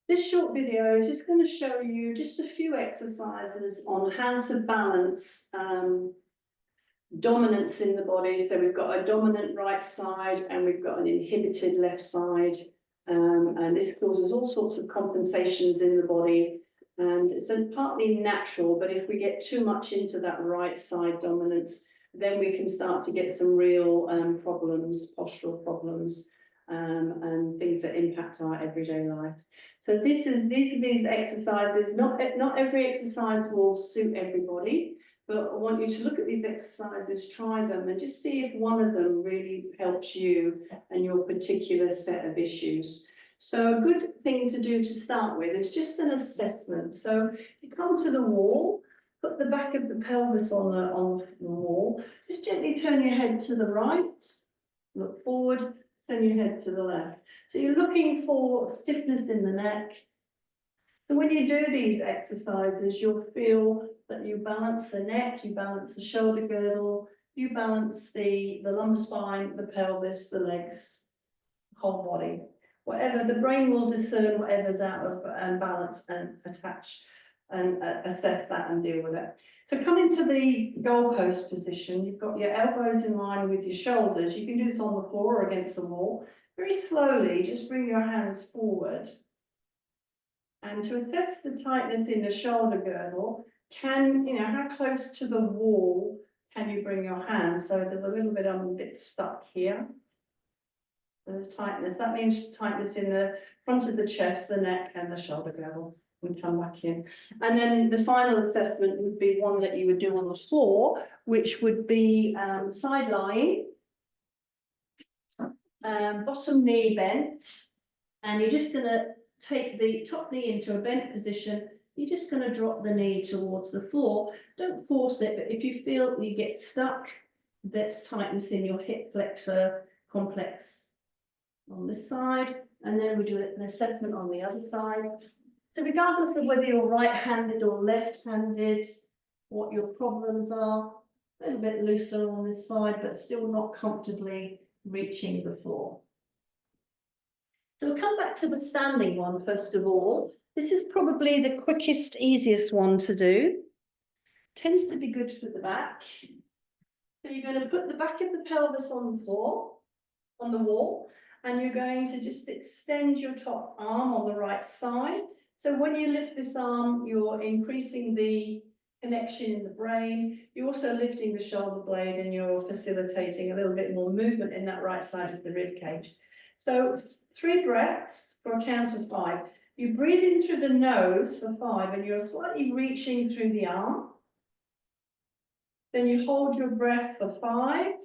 This short video is just going to show you just a few exercises on how to balance dominance in the body. So we've got a dominant right side and we've got an inhibited left side. And this causes all sorts of compensations in the body. And it's partly natural, but if we get too much into that right side dominance, then we can start to get some real problems, postural problems, and things that impact our everyday life. So these exercises. Not every exercise will suit everybody, but I want you to look at these exercises, try them, and just see if one of them really helps you and your particular set of issues. So a good thing to do to start with is just an assessment. So you come to the wall, put the back of the pelvis on the wall, just gently turn your head to the right, look forward, turn your head to the left. So you're looking for stiffness in the neck. So when you do these exercises, you'll feel that you balance the neck, you balance the shoulder girdle, you balance the lumbar spine, the pelvis, the legs, whole body. Whatever, the brain will discern whatever's out of balance and attach and assess that and deal with it. So come into the goalpost position. You've got your elbows in line with your shoulders. You can do this on the floor or against the wall. Very slowly, just bring your hands forward. And to assess the tightness in the shoulder girdle, how close to the wall can you bring your hands? So there's a little bit, I'm a bit stuck here. There's tightness. That means tightness in the front of the chest, the neck, and the shoulder girdle. And come back in. And then the final assessment would be one that you would do on the floor, which would be side lying, bottom knee bent, and you're just going to take the top knee into a bent position. You're just going to drop the knee towards the floor. Don't force it, but if you feel you get stuck, that's tightness in your hip flexor complex on this side, and then we do an assessment on the other side. So regardless of whether you're right-handed or left-handed, what your problems are, a little bit looser on this side, but still not comfortably reaching the floor. So we'll come back to the standing one first of all. This is probably the quickest, easiest one to do. Tends to be good for the back. So you're going to put the back of the pelvis on the floor, on the wall, and you're going to just extend your top arm on the right side. So when you lift this arm, you're increasing the connection in the brain. You're also lifting the shoulder blade and you're facilitating a little bit more movement in that right side of the rib cage. So 3 breaths for a count of 5. You breathe in through the nose for 5 and you're slightly reaching through the arm. Then you hold your breath for 5.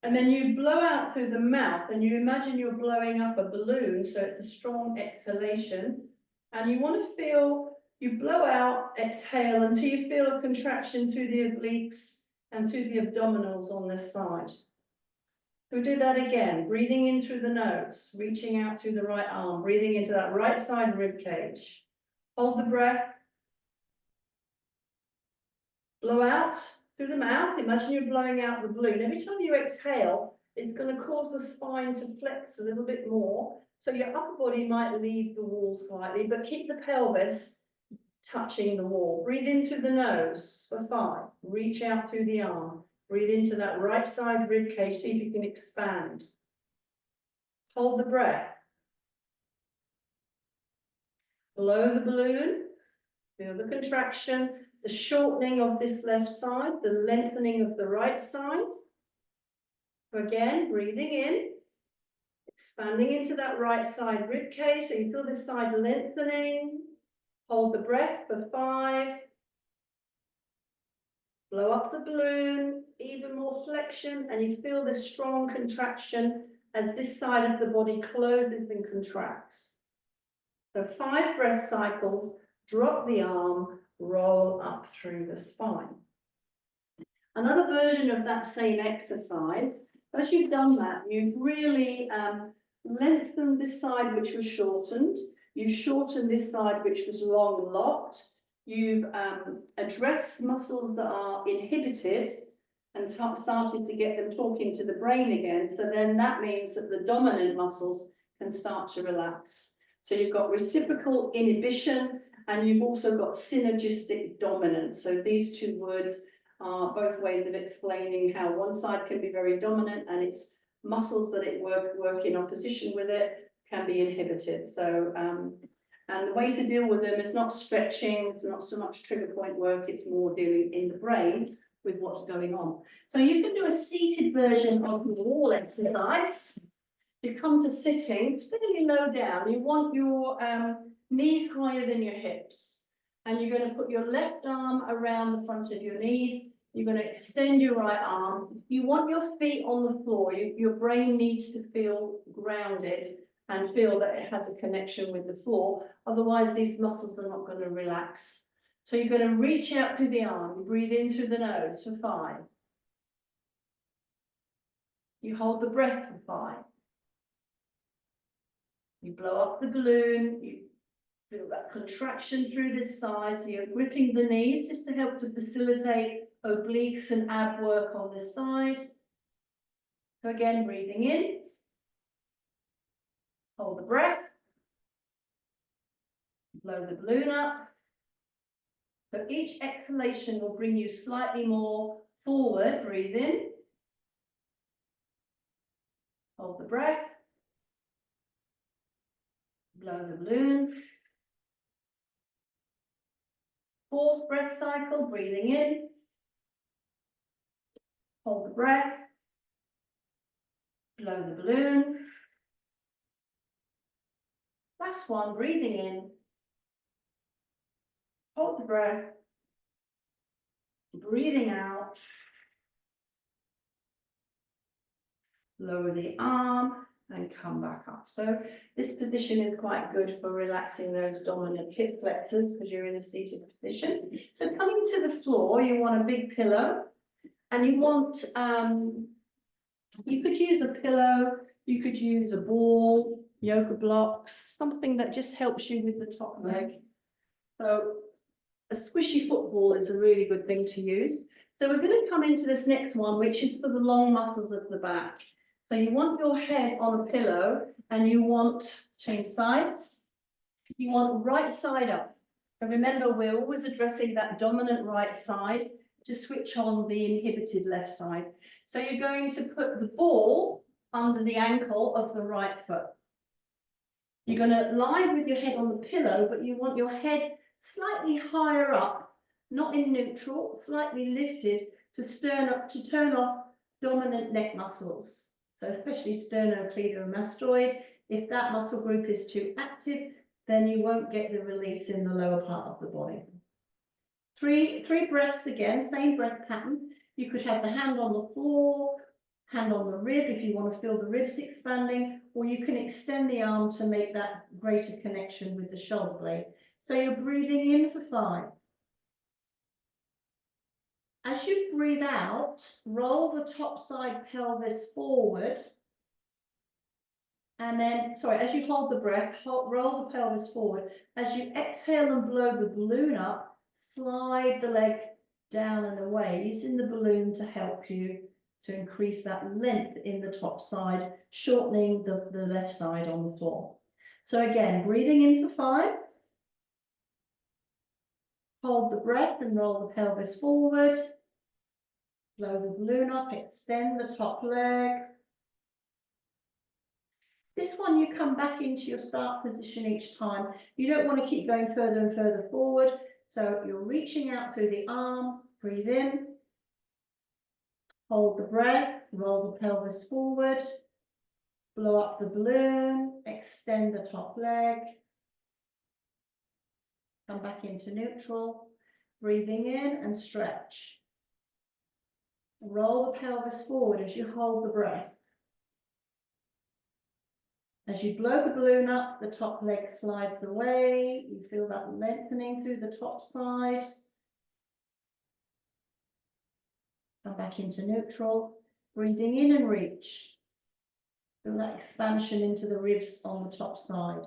And then you blow out through the mouth and you imagine you're blowing up a balloon, so it's a strong exhalation. And you want to feel, you blow out, exhale until you feel a contraction through the obliques and through the abdominals on this side. So we do that again, breathing in through the nose, reaching out through the right arm, breathing into that right side rib cage. Hold the breath. Blow out through the mouth. Imagine you're blowing out the balloon. Every time you exhale, it's going to cause the spine to flex a little bit more. So your upper body might leave the wall slightly, but keep the pelvis touching the wall. Breathe in through the nose for 5. Reach out through the arm. Breathe into that right side rib cage. See if you can expand. Hold the breath. Blow the balloon. Feel the contraction. The shortening of this left side, the lengthening of the right side. So again, breathing in, expanding into that right side rib cage. So you feel this side lengthening. Hold the breath for 5. Blow up the balloon, even more flexion, and you feel this strong contraction as this side of the body closes and contracts. So 5 breath cycles, drop the arm, roll up through the spine. Another version of that same exercise, as you've done that, you've really lengthened this side which was shortened. You've shortened this side which was long and locked. You've addressed muscles that are inhibited and started to get them talking to the brain again. So then that means that the dominant muscles can start to relax. So you've got reciprocal inhibition and you've also got synergistic dominance. So these two words are both ways of explaining how one side can be very dominant and its muscles that it work in opposition with it can be inhibited. So, and the way to deal with them is not stretching, it's not so much trigger point work, it's more dealing in the brain with what's going on. So you can do a seated version of the wall exercise. You come to sitting, fairly low down. You want your knees higher than your hips. And you're going to put your left arm around the front of your knees. You're going to extend your right arm. You want your feet on the floor. Your brain needs to feel grounded and feel that it has a connection with the floor. Otherwise, these muscles are not going to relax. So you're going to reach out through the arm. You breathe in through the nose for 5. You hold the breath for 5. You blow up the balloon. You feel that contraction through the sides. So you're gripping the knees just to help to facilitate obliques and ab work on this side. So again, breathing in. Hold the breath. Blow the balloon up. So each exhalation will bring you slightly more forward. Breathe in. Hold the breath. Blow the balloon. 4th breath cycle, breathing in. Hold the breath. Blow the balloon. Last one, breathing in. Hold the breath. Breathing out. Lower the arm and come back up. So this position is quite good for relaxing those dominant hip flexors because you're in a seated position. So coming to the floor, you want a big pillow and you want, you could use a pillow, you could use a ball, yoga blocks, something that just helps you with the top leg. So a squishy football is a really good thing to use. So we're going to come into this next one, which is for the long muscles of the back. So you want your head on a pillow and you want, change sides, you want right side up. And remember, we're always addressing that dominant right side to switch on the inhibited left side. So you're going to put the ball under the ankle of the right foot. You're going to lie with your head on the pillow, but you want your head slightly higher up, not in neutral, slightly lifted to turn off dominant neck muscles. So especially sternocleidomastoid, if that muscle group is too active, then you won't get the release in the lower part of the body. Three breaths again, same breath pattern. You could have the hand on the floor, hand on the rib if you want to feel the ribs expanding, or you can extend the arm to make that greater connection with the shoulder blade. So you're breathing in for 5. As you breathe out, roll the top side pelvis forward. And then, sorry, as you hold the breath, roll the pelvis forward. As you exhale and blow the balloon up, slide the leg down and away, using the balloon to help you to increase that length in the top side, shortening the left side on the floor. So again, breathing in for 5. Hold the breath and roll the pelvis forward. Blow the balloon up, extend the top leg. This one, you come back into your start position each time. You don't want to keep going further and further forward. So you're reaching out through the arm, breathe in. Hold the breath, roll the pelvis forward. Blow up the balloon, extend the top leg. Come back into neutral, breathing in and stretch. Roll the pelvis forward as you hold the breath. As you blow the balloon up, the top leg slides away. You feel that lengthening through the top side. Come back into neutral, breathing in and reach. Feel that expansion into the ribs on the top side.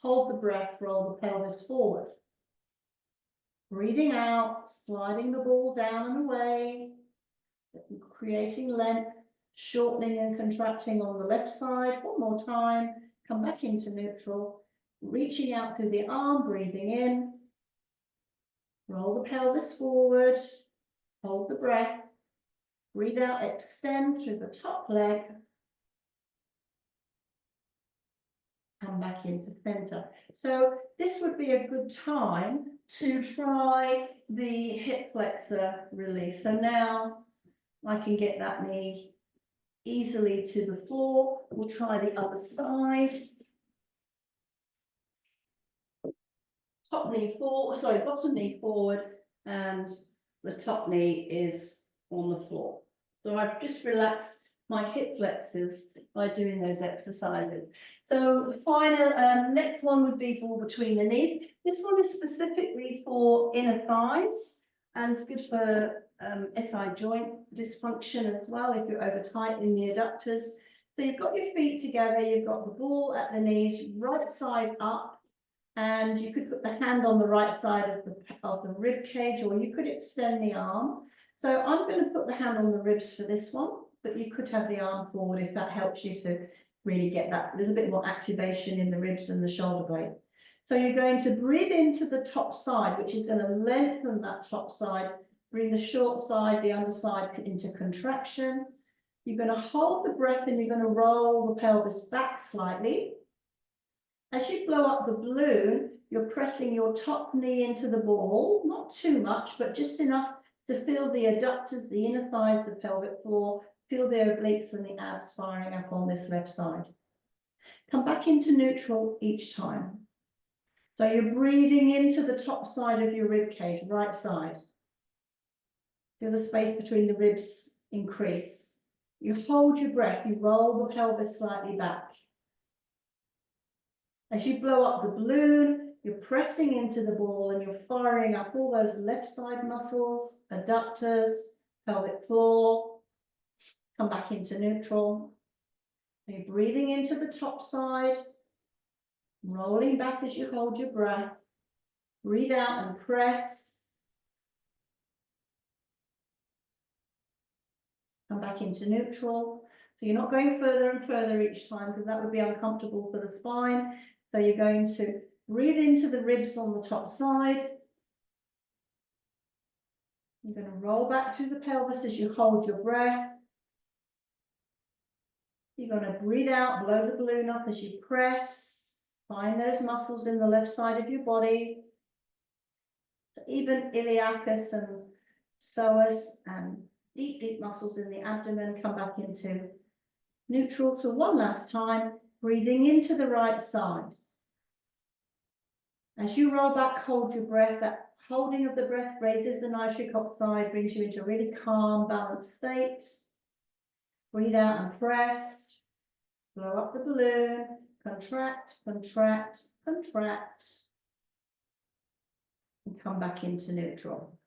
Hold the breath, roll the pelvis forward. Breathing out, sliding the ball down and away, creating length, shortening and contracting on the left side. One more time. come back into neutral, reaching out through the arm, breathing in, roll the pelvis forward, hold the breath, breathe out, extend through the top leg, come back into center. So this would be a good time to try the hip flexor release. So now I can get that knee easily to the floor. We'll try the other side. Top knee forward, sorry, bottom knee forward, and the top knee is on the floor. So I've just relaxed my hip flexors by doing those exercises. So the final, next one would be ball between the knees. This one is specifically for inner thighs and it's good for SI joint dysfunction as well if you're over tight in the adductors. So you've got your feet together, you've got the ball at the knees, right side up, and you could put the hand on the right side of the rib cage, or you could extend the arm. So I'm going to put the hand on the ribs for this one, but you could have the arm forward if that helps you to really get that little bit more activation in the ribs and the shoulder blade. So you're going to breathe into the top side, which is going to lengthen that top side, bring the short side, the underside into contraction. You're going to hold the breath and you're going to roll the pelvis back slightly. As you blow up the balloon, you're pressing your top knee into the ball, not too much, but just enough to feel the adductors, the inner thighs, the pelvic floor, feel the obliques and the abs firing up on this left side. Come back into neutral each time. So you're breathing into the top side of your rib cage, right side. Feel the space between the ribs increase. You hold your breath, you roll the pelvis slightly back. As you blow up the balloon, you're pressing into the ball and you're firing up all those left side muscles, adductors, pelvic floor. Come back into neutral. You're breathing into the top side, rolling back as you hold your breath. Breathe out and press. Come back into neutral. So you're not going further and further each time because that would be uncomfortable for the spine. So you're going to breathe into the ribs on the top side. You're going to roll back through the pelvis as you hold your breath. You're going to breathe out, blow the balloon up as you press. Find those muscles in the left side of your body. So even iliacus and psoas and deep, deep muscles in the abdomen. Come back into neutral. So one last time, breathing into the right side. As you roll back, hold your breath. That holding of the breath raises the nitric oxide, brings you into a really calm, balanced state. Breathe out and press. Blow up the balloon. Contract, contract, contract. And come back into neutral.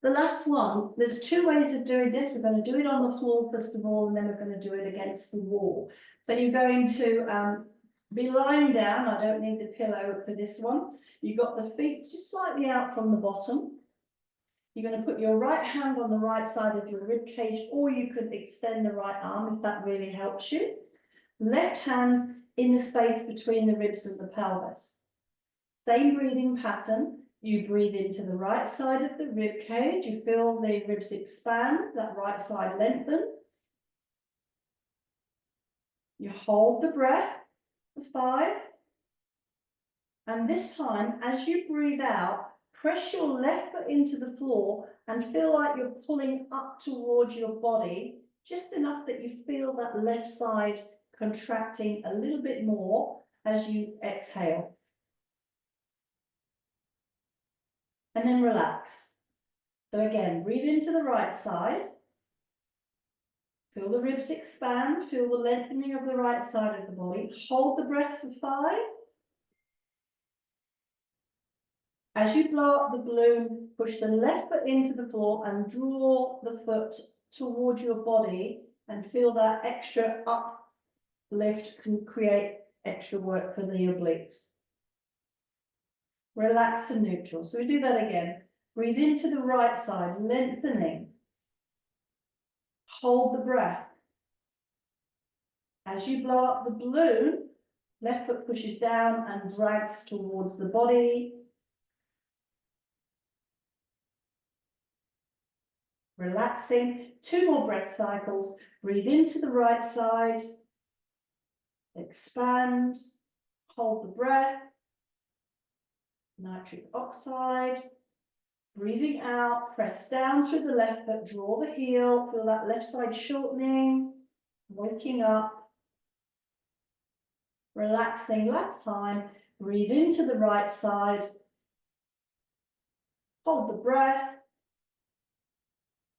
The last one, there's two ways of doing this. We're going to do it on the floor first of all, and then we're going to do it against the wall. So you're going to be lying down. I don't need the pillow for this one. You've got the feet just slightly out from the bottom. You're going to put your right hand on the right side of your rib cage, or you could extend the right arm if that really helps you. Left hand in the space between the ribs and the pelvis. Same breathing pattern. You breathe into the right side of the rib cage. You feel the ribs expand, that right side lengthen. You hold the breath for 5. And this time, as you breathe out, press your left foot into the floor and feel like you're pulling up towards your body, just enough that you feel that left side contracting a little bit more as you exhale. And then relax. So again, breathe into the right side. Feel the ribs expand, feel the lengthening of the right side of the body. Hold the breath for 5. As you blow up the balloon, push the left foot into the floor and draw the foot towards your body and feel that extra uplift can create extra work for the obliques. Relax and neutral. So we do that again. Breathe into the right side, lengthening. Hold the breath. As you blow up the balloon, left foot pushes down and drags towards the body. Relaxing, 2 more breath cycles. Breathe into the right side. Expand, hold the breath. Nitric oxide. Breathing out, press down through the left foot, draw the heel, feel that left side shortening, waking up. Relaxing, last time. Breathe into the right side. Hold the breath.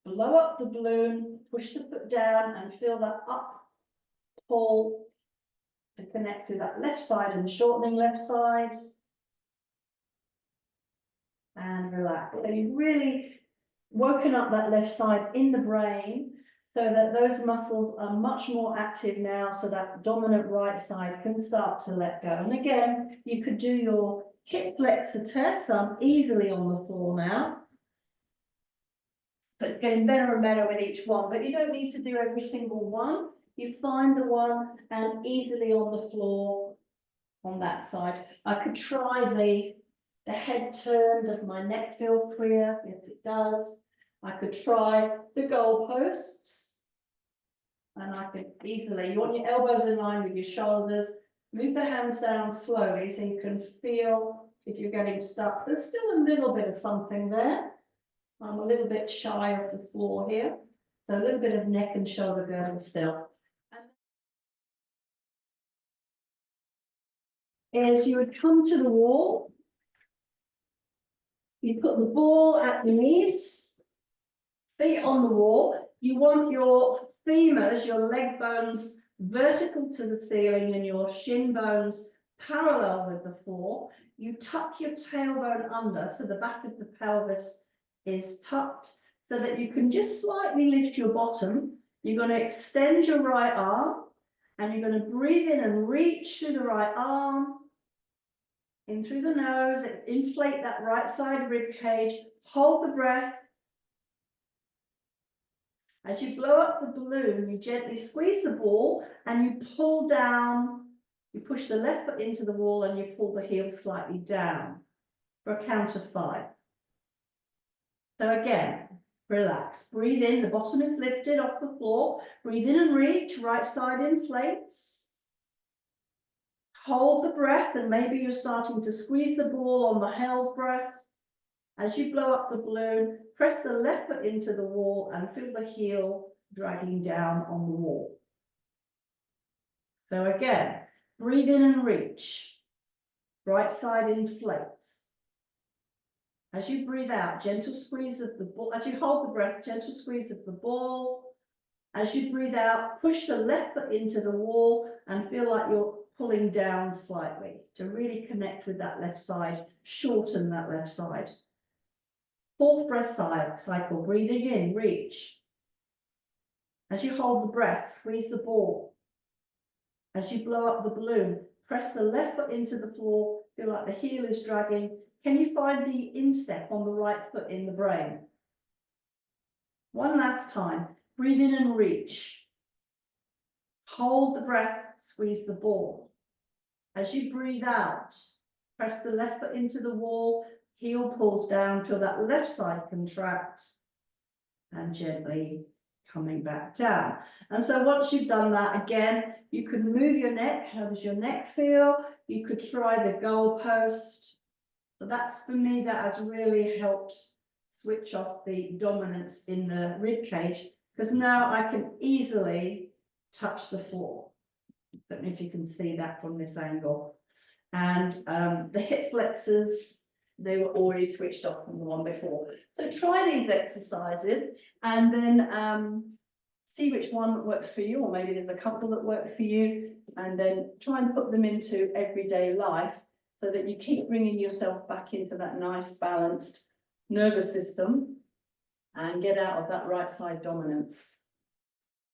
Blow up the balloon, push the foot down and feel that up pull to connect to that left side and shortening left side. And relax. So you've really woken up that left side in the brain so that those muscles are much more active now, so that dominant right side can start to let go. And again, you could do your hip flexor test. I'm easily on the floor now. But it's getting better and better with each one, but you don't need to do every single one. You find the one and easily on the floor on that side. I could try the head turn. Does my neck feel clear? Yes, it does. I could try the goalposts. And I could easily, you want your elbows in line with your shoulders, move the hands down slowly so you can feel if you're getting stuck. There's still a little bit of something there. I'm a little bit shy of the floor here. So a little bit of neck and shoulder girdle still. As you would come to the wall, you put the ball at the knees, feet on the wall. You want your femurs, your leg bones, vertical to the ceiling and your shin bones parallel with the floor. You tuck your tailbone under, so the back of the pelvis is tucked, so that you can just slightly lift your bottom. You're going to extend your right arm, and you're going to breathe in and reach through the right arm, in through the nose, inflate that right side rib cage, hold the breath. As you blow up the balloon, you gently squeeze the ball and you pull down, you push the left foot into the wall and you pull the heel slightly down for a count of 5. So again, relax, breathe in, the bottom is lifted off the floor, breathe in and reach, right side inflates. Hold the breath and maybe you're starting to squeeze the ball on the held breath. As you blow up the balloon, press the left foot into the wall and feel the heel dragging down on the wall. So again, breathe in and reach. Right side inflates. As you breathe out, gentle squeeze of the ball. As you hold the breath, gentle squeeze of the ball. As you breathe out, push the left foot into the wall and feel like you're pulling down slightly to really connect with that left side, shorten that left side. 4th breath cycle, breathing in, reach. As you hold the breath, squeeze the ball. As you blow up the balloon, press the left foot into the floor, feel like the heel is dragging. Can you find the instep on the right foot in the brain? One last time, breathe in and reach. Hold the breath, squeeze the ball. As you breathe out, press the left foot into the wall, heel pulls down till that left side contracts and gently coming back down. And so once you've done that, again, you can move your neck. How does your neck feel? You could try the goalpost. So that's, for me, that has really helped switch off the dominance in the rib cage, because now I can easily touch the floor. Don't know if you can see that from this angle. And the hip flexors, they were already switched off from the one before. So try these exercises and then see which one works for you, or maybe there's a couple that work for you, and then try and put them into everyday life so that you keep bringing yourself back into that nice balanced nervous system and get out of that right side dominance.